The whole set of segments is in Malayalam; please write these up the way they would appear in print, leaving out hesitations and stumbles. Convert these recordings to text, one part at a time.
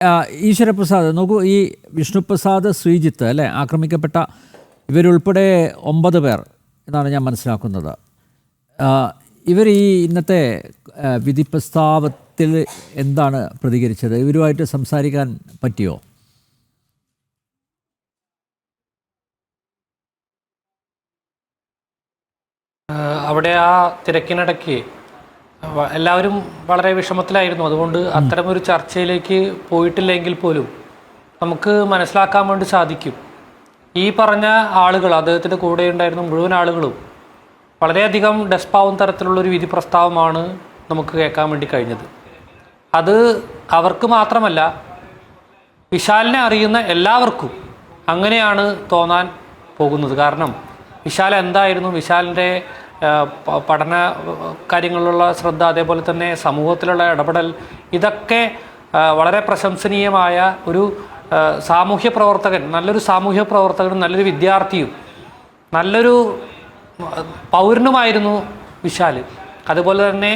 ഈശ്വരപ്രസാദ് നോക്കൂ, ഈ വിഷ്ണുപ്രസാദ്, ശ്രീജിത്ത് അല്ലേ ആക്രമിക്കപ്പെട്ട ഇവരുൾപ്പെടെ 9 പേർ എന്നാണ് ഞാൻ മനസ്സിലാക്കുന്നത്. ഇവർ ഈ ഇന്നത്തെ വിധി പ്രസ്താവത്തിൽ എന്താണ് പ്രതികരിച്ചത്? ഇവരുമായിട്ട് സംസാരിക്കാൻ പറ്റിയോ? അവിടെ ആ തിരക്കിനിടയ്ക്ക് എല്ലാവരും വളരെ വിഷമത്തിലായിരുന്നു. അതുകൊണ്ട് അത്തരമൊരു ചർച്ചയിലേക്ക് പോയിട്ടില്ലെങ്കിൽ പോലും നമുക്ക് മനസ്സിലാക്കാൻ വേണ്ടി സാധിക്കും, ഈ പറഞ്ഞ ആളുകൾ, അദ്ദേഹത്തിൻ്റെ കൂടെ ഉണ്ടായിരുന്ന മുഴുവൻ ആളുകളും വളരെയധികം ഡെസ്പാവുന്ന തരത്തിലുള്ളൊരു വിധി പ്രസ്താവമാണ് നമുക്ക് കേൾക്കാൻ വേണ്ടി കഴിഞ്ഞത്. അത് അവർക്ക് മാത്രമല്ല, വിശാലിനെ അറിയുന്ന എല്ലാവർക്കും അങ്ങനെയാണ് തോന്നാൻ പോകുന്നത്. കാരണം വിശാൽ എന്തായിരുന്നു, വിശാലിൻ്റെ പഠന കാര്യങ്ങളിലുള്ള ശ്രദ്ധ, അതേപോലെ തന്നെ സമൂഹത്തിലുള്ള ഇടപെടൽ, ഇതൊക്കെ വളരെ പ്രശംസനീയമായ ഒരു സാമൂഹ്യ പ്രവർത്തകൻ, നല്ലൊരു സാമൂഹ്യ പ്രവർത്തകനും നല്ലൊരു വിദ്യാർത്ഥിയും നല്ലൊരു പൗരനുമായിരുന്നു വിശാൽ. അതുപോലെ തന്നെ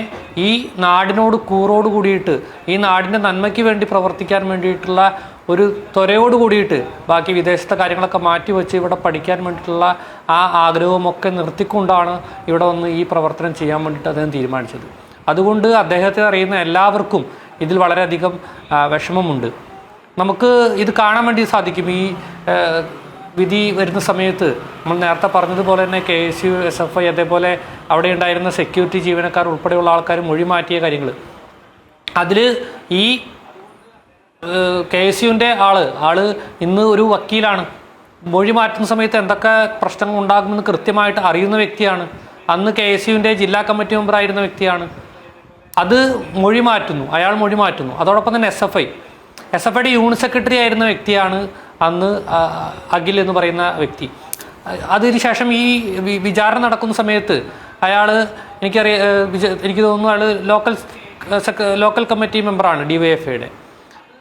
ഈ നാടിനോട് കൂറോട് കൂടിയിട്ട്, ഈ നാടിൻ്റെ നന്മയ്ക്ക് വേണ്ടി പ്രവർത്തിക്കാൻ വേണ്ടിയിട്ടുള്ള ഒരു ത്വരയോട് കൂടിയിട്ട് ബാക്കി വിദേശത്തെ കാര്യങ്ങളൊക്കെ മാറ്റിവെച്ച് ഇവിടെ പഠിക്കാൻ വേണ്ടിയിട്ടുള്ള ആ ആഗ്രഹവുമൊക്കെ നിർത്തിക്കൊണ്ടാണ് ഇവിടെ വന്ന് ഈ പ്രവർത്തനം ചെയ്യാൻ വേണ്ടിയിട്ട് അദ്ദേഹം തീരുമാനിച്ചത്. അതുകൊണ്ട് അദ്ദേഹത്തെ അറിയുന്ന എല്ലാവർക്കും ഇതിൽ വളരെയധികം വിഷമമുണ്ട്. നമുക്ക് ഇത് കാണാൻ വേണ്ടി സാധിക്കും. ഈ വിധി വരുന്ന സമയത്ത് നമ്മൾ നേരത്തെ പറഞ്ഞതുപോലെ തന്നെ KSU, SFI, അതേപോലെ അവിടെ ഉണ്ടായിരുന്ന സെക്യൂരിറ്റി ജീവനക്കാർ ഉൾപ്പെടെയുള്ള ആൾക്കാർ മൊഴി മാറ്റിയ കാര്യങ്ങൾ, അതിൽ ഈ KSUവിൻ്റെ ആള് ഇന്ന് ഒരു വക്കീലാണ്. മൊഴി മാറ്റുന്ന സമയത്ത് എന്തൊക്കെ പ്രശ്നങ്ങൾ ഉണ്ടാകുമെന്ന് കൃത്യമായിട്ട് അറിയുന്ന വ്യക്തിയാണ്. അന്ന് KSUവിൻ്റെ ജില്ലാ കമ്മിറ്റി മെമ്പറായിരുന്ന വ്യക്തിയാണ്. അത് മൊഴി മാറ്റുന്നു, അയാൾ മൊഴി മാറ്റുന്നു. അതോടൊപ്പം തന്നെ SFIയുടെ യൂണിറ്റ് സെക്രട്ടറി ആയിരുന്ന വ്യക്തിയാണ് അന്ന് അഖിൽ എന്ന് പറയുന്ന വ്യക്തി. അതിനുശേഷം ഈ വിചാരണ നടക്കുന്ന സമയത്ത് അയാൾ, എനിക്ക് തോന്നുന്നു അയാൾ ലോക്കൽ കമ്മിറ്റി മെമ്പറാണ് DYFIയുടെ.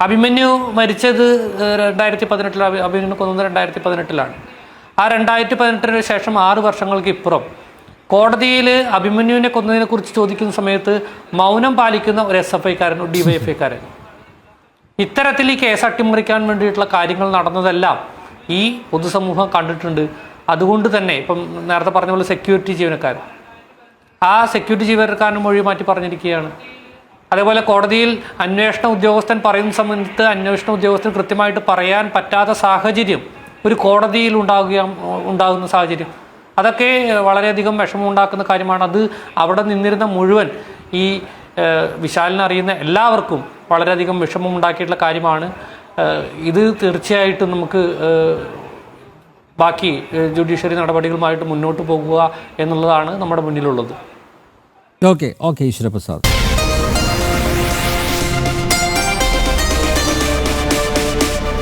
അഭിമന്യു മരിച്ചത് 2018, അഭിമന്യു കൊന്നത് 2018. ആ 2018 ശേഷം 6 വർഷങ്ങൾക്ക് ഇപ്പുറം കോടതിയിൽ അഭിമന്യുവിനെ കൊന്നതിനെ കുറിച്ച് ചോദിക്കുന്ന സമയത്ത് മൗനം പാലിക്കുന്ന ഒരു SFIക്കാരൻ, DYFIക്കാരൻ. ഇത്തരത്തിൽ ഈ കേസ് അട്ടിമറിക്കാൻ വേണ്ടിയിട്ടുള്ള കാര്യങ്ങൾ നടന്നതെല്ലാം ഈ പൊതുസമൂഹം കണ്ടിട്ടുണ്ട്. അതുകൊണ്ട് തന്നെ ഇപ്പം നേരത്തെ പറഞ്ഞ പോലെ സെക്യൂരിറ്റി ജീവനക്കാരൻ, ആ സെക്യൂരിറ്റി ജീവനക്കാരന് മൊഴി മാറ്റി പറഞ്ഞിരിക്കുകയാണ്. അതേപോലെ കോടതിയിൽ അന്വേഷണ ഉദ്യോഗസ്ഥൻ പറയുന്ന സമയത്ത് അന്വേഷണ ഉദ്യോഗസ്ഥൻ കൃത്യമായിട്ട് പറയാൻ പറ്റാത്ത സാഹചര്യം ഒരു കോടതിയിൽ ഉണ്ടാകുന്ന സാഹചര്യം, അതൊക്കെ വളരെയധികം വിഷമമുണ്ടാക്കുന്ന കാര്യമാണ്. അത് അവിടെ നിന്നിരുന്ന മുഴുവൻ ഈ വിശാലിനെ അറിയുന്ന എല്ലാവർക്കും വളരെയധികം വിഷമമുണ്ടാക്കിയിട്ടുള്ള കാര്യമാണ്. ഇത് തീർച്ചയായിട്ടും നമുക്ക് ബാക്കി ജുഡീഷ്യറി നടപടികളുമായിട്ട് മുന്നോട്ട് പോകുക എന്നുള്ളതാണ് നമ്മുടെ മുന്നിലുള്ളത്. ഓക്കെ ഈശ്വരപ്രസാദ്.